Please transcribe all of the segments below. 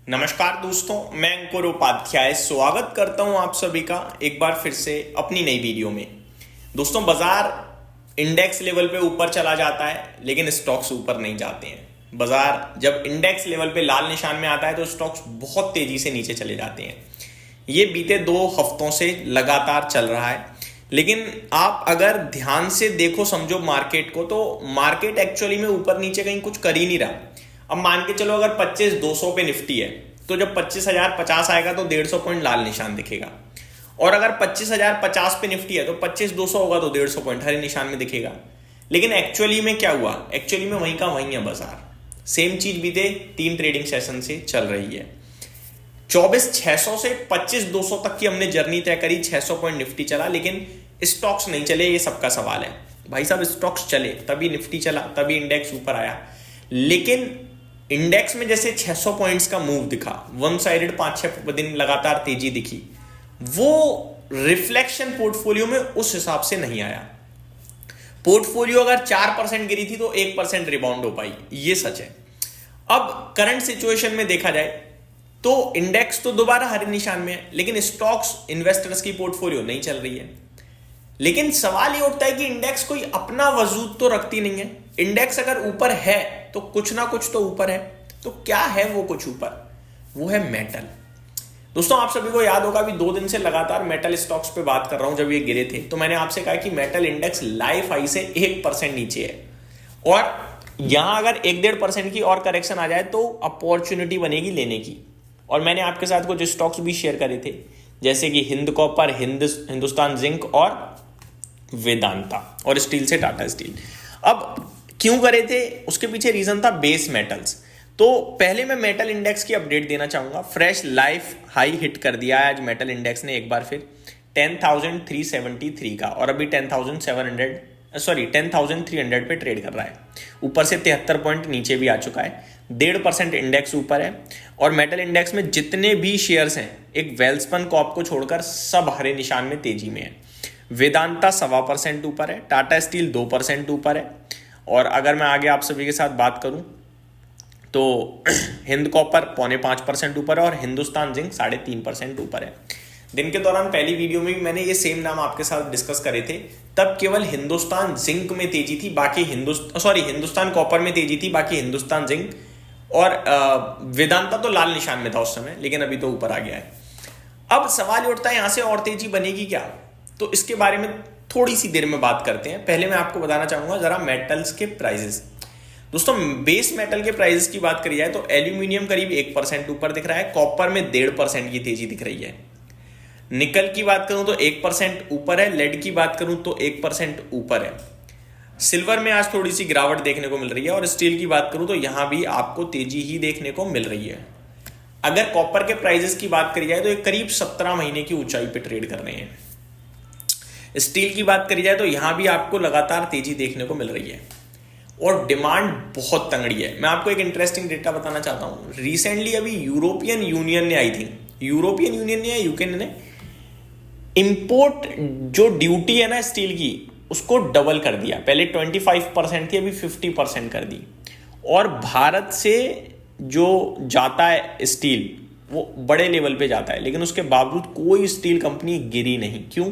नमस्कार दोस्तों, मैं अंकुर उपाध्याय स्वागत करता हूं आप सभी का एक बार फिर से अपनी नई वीडियो में। दोस्तों, बाजार इंडेक्स लेवल पे ऊपर चला जाता है लेकिन स्टॉक्स ऊपर नहीं जाते हैं। बाजार जब इंडेक्स लेवल पे लाल निशान में आता है तो स्टॉक्स बहुत तेजी से नीचे चले जाते हैं। ये बीते 2 हफ्तों से लगातार चल रहा है। लेकिन आप अगर ध्यान से देखो समझो मार्केट को, तो मार्केट एक्चुअली में ऊपर नीचे कहीं कुछ कर ही नहीं रहा। अब मान के चलो अगर 25,200 पे निफ्टी है तो जब 25,050 आएगा तो 150 पॉइंट लाल निशान दिखेगा, और अगर 25,050 पे निफ्टी है तो 25,200 होगा तो 150 पॉइंट हरे निशान में दिखेगा। लेकिन एक्चुअली में क्या हुआ? एक्चुअली में वहीं का वहीं है बाजार। सेम चीज बीते 3 ट्रेडिंग सेशन से चल रही है। 24,600 से 25,200 तक की हमने जर्नी तय करी, 600 पॉइंट निफ्टी चला, लेकिन स्टॉक्स नहीं चले। ये सबका सवाल है भाई साहब, स्टॉक्स चले तभी निफ्टी चला, तभी इंडेक्स ऊपर आया। लेकिन इंडेक्स में जैसे 600 पॉइंट्स का मूव दिखा, वन साइडेड 5-6 दिन लगातार तेजी दिखी, वो रिफ्लेक्शन पोर्टफोलियो में उस हिसाब से नहीं आया। पोर्टफोलियो अगर 4% गिरी थी तो 1% रिबाउंड हो पाई, ये सच है। अब करंट सिचुएशन में देखा जाए तो इंडेक्स तो दोबारा हरे निशान में है, लेकिन स्टॉक्स इन्वेस्टर्स की पोर्टफोलियो नहीं चल रही है। लेकिन सवाल ये उठता है कि इंडेक्स कोई अपना वजूद तो रखती नहीं है। इंडेक्स अगर ऊपर है तो कुछ ना कुछ तो ऊपर है। तो क्या है वो कुछ ऊपर? वो है मेटल। दोस्तों, आप सभी को याद होगा भी 2 दिन से लगातार मेटल स्टॉक्स पे बात कर रहा हूं। जब ये गिरे थे तो मैंने आपसे कहा कि मेटल इंडेक्स लाइफ हाई से 1% नीचे है, और यहां अगर 1-1.5% की और करेक्शन आ जाए तो अपॉर्चुनिटी बनेगी लेने की। और मैंने आपके साथ कुछ स्टॉक्स भी शेयर करे थे, जैसे कि हिंद कॉपर, हिंदुस्तान जिंक और वेदांता, और स्टील से टाटा स्टील। अब क्यों करे थे? उसके पीछे रीजन था बेस मेटल्स। तो पहले मैं मेटल इंडेक्स की अपडेट देना चाहूंगा। फ्रेश लाइफ हाई हिट कर दिया है आज मेटल इंडेक्स ने एक बार फिर 10,373 का, और अभी 10,300 पे ट्रेड कर रहा है। ऊपर से 73 पॉइंट नीचे भी आ चुका है। 1.5% इंडेक्स ऊपर है, और मेटल इंडेक्स में जितने भी शेयर्स हैं, एक वेल्सपन कॉर्प को छोड़कर सब हरे निशान में तेजी में है। वेदांता 1.25% ऊपर है, टाटा स्टील 2% ऊपर है, और अगर मैं आगे आप सभी के साथ बात करूं तो हिंद कॉपर 4.25% ऊपर है, और हिंदुस्तान जिंक 3.5% ऊपर है। दिन के दौरान पहली वीडियो में भी मैंने ये सेम नाम आपके साथ डिस्कस करे थे। तब केवल हिंदुस्तान जिंक में तेजी थी, बाकी हिंदुस्तान कॉपर में तेजी थी, बाकी हिंदुस्तान जिंक और वेदांता तो लाल निशान में था उस समय, लेकिन अभी तो ऊपर आ गया है। अब सवाल उठता है यहां से और तेजी बनेगी क्या? तो इसके बारे में थोड़ी सी देर में बात करते हैं। पहले मैं आपको बताना चाहूंगा जरा मेटल्स के प्राइसेस। दोस्तों, बेस मेटल के प्राइसेस की बात करी जाए तो एल्यूमिनियम करीब 1% ऊपर दिख रहा है, कॉपर में 1.5% की तेजी दिख रही है। निकल की बात करूं तो 1% ऊपर है, लेड की बात करूं तो 1% ऊपर है। सिल्वर में आज थोड़ी सी गिरावट देखने को मिल रही है, और स्टील की बात करूं तो यहां भी आपको तेजी ही देखने को मिल रही है। अगर कॉपर के प्राइसेस की बात करी जाए तो एक करीब 17 महीने की ऊंचाई पे ट्रेड कर रहे हैं। स्टील की बात करी जाए तो यहां भी आपको लगातार तेजी देखने को मिल रही है, और डिमांड बहुत तंगड़ी है। मैं आपको एक इंटरेस्टिंग डेटा बताना चाहता हूं। रिसेंटली अभी यूरोपियन यूनियन ने, आई थिंक यूरोपियन यूनियन ने या यूके ने इंपोर्ट जो ड्यूटी है ना स्टील की, उसको डबल कर दिया। पहले 25% थी, अभी 50% कर दी। और भारत से जो जाता है स्टील वो बड़े लेवल पे जाता है, लेकिन उसके बावजूद कोई स्टील कंपनी गिरी नहीं। क्यों?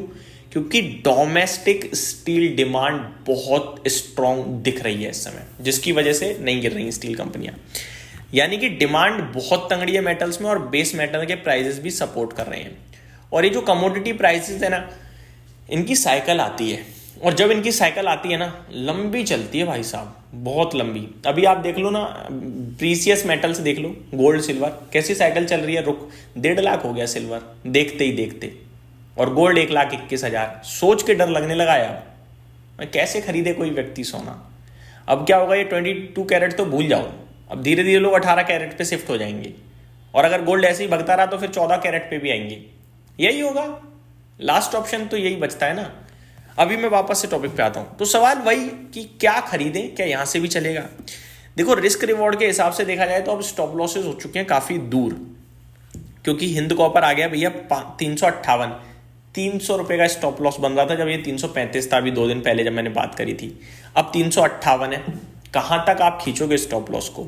क्योंकि डोमेस्टिक स्टील डिमांड बहुत स्ट्रांग दिख रही है इस समय, जिसकी वजह से नहीं गिर रही स्टील कंपनियां। यानी कि डिमांड बहुत तंगड़ी है मेटल्स में, और बेस मेटल के प्राइसेस भी सपोर्ट कर रहे हैं। और ये जो कमोडिटी प्राइसेस है ना, इनकी साइकिल आती है, और जब इनकी साइकिल आती है ना, लंबी चलती है भाई साहब, बहुत लंबी। अभी आप देख लो ना, प्रीसियस मेटल्स देख लो, गोल्ड सिल्वर, कैसी साइकिल चल रही है। रुक 1.5 लाख हो गया सिल्वर देखते ही देखते, और गोल्ड 1,21,000। सोच के डर लगने लगा यार, मैं कैसे खरीदे कोई व्यक्ति सोना। अब क्या होगा, ये 22 कैरेट तो भूल जाओ, अब धीरे धीरे लोग 18 कैरेट पे शिफ्ट हो जाएंगे, और अगर गोल्ड ऐसे ही भगता रहा तो फिर 14 कैरेट पे भी आएंगे। यही होगा, लास्ट ऑप्शन तो यही बचता है ना। अभी मैं वापस से टॉपिक पे आता हूं। तो सवाल वही कि क्या खरीदें, क्या यहां से भी चलेगा? देखो, रिस्क रिवॉर्ड के हिसाब से देखा जाए तो अब स्टॉप लॉसेस हो चुके हैं काफी दूर, क्योंकि हिंद कॉपर आ गया भैया 358, 300 रुपए का स्टॉप लॉस बन रहा था जब ये 335 था, अभी 2 दिन पहले जब मैंने बात करी थी। अब 358 है। कहां तक आप खींचोगे स्टॉप लॉस को?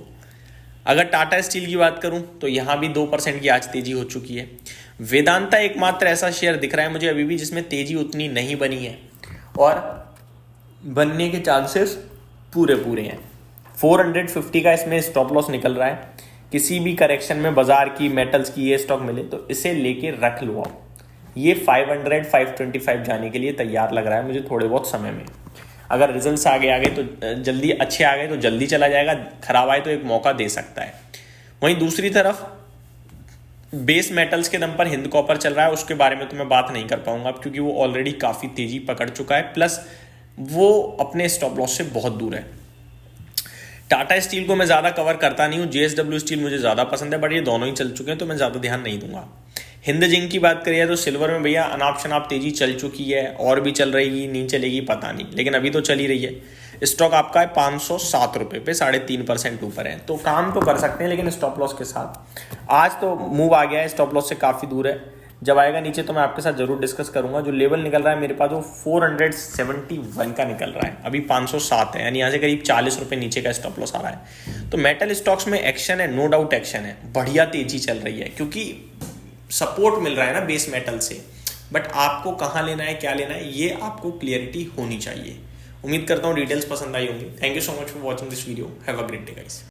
अगर टाटा स्टील की बात करूं तो यहां भी 2% की आज तेजी हो चुकी है। वेदांता एकमात्र ऐसा शेयर दिख रहा है मुझे अभी भी जिसमें तेजी उतनी नहीं बनी है और बनने के चांसेस पूरे हैं। 450 का इसमें स्टॉप लॉस निकल रहा है। किसी भी करेक्शन में बाजार की मेटल्स की ये स्टॉक मिले तो इसे लेके रख लो आप। ये 500 525 जाने के लिए तैयार लग रहा है मुझे थोड़े बहुत समय में। अगर रिजल्ट्स आगे तो जल्दी अच्छे आ गए तो जल्दी चला जाएगा, खराब आए तो एक मौका दे सकता है। वहीं दूसरी तरफ बेस मेटल्स के दम पर हिंद कॉपर चल रहा है, उसके बारे में तो मैं बात नहीं कर पाऊंगा क्योंकि वो ऑलरेडी काफ़ी तेजी पकड़ चुका है, प्लस वो अपने स्टॉप लॉस से बहुत दूर है। टाटा स्टील को मैं ज़्यादा कवर करता नहीं हूँ, JSW स्टील मुझे ज़्यादा पसंद है, बट ये दोनों ही चल चुके हैं तो मैं ज़्यादा ध्यान नहीं दूंगा। हिंद जिंक की बात करिए तो सिल्वर में भैया अनाप शनाप तेजी चल चुकी है और भी चल रहेगी, नहीं चलेगी पता नहीं, लेकिन अभी तो चल ही रही है। स्टॉक आपका है 507 रुपये पे, 3.5% ऊपर है, तो काम तो कर सकते हैं लेकिन स्टॉप लॉस के साथ। आज तो मूव आ गया है, स्टॉप लॉस से काफ़ी दूर है, जब आएगा नीचे तो मैं आपके साथ जरूर डिस्कस करूंगा। जो लेवल निकल रहा है मेरे पास वो 471 का निकल रहा है, अभी 507 है, यानी यहाँ से करीब 40 रुपये नीचे का स्टॉप लॉस आ रहा है। तो मेटल स्टॉक्स में एक्शन है, नो डाउट एक्शन है, बढ़िया तेजी चल रही है क्योंकि सपोर्ट मिल रहा है ना बेस मेटल से। बट आपको कहाँ लेना है, क्या लेना है, ये आपको क्लियरिटी होनी चाहिए। उम्मीद करता हूँ डिटेल्स पसंद आई होंगी। Thank you so much for watching this video. Have a great day guys.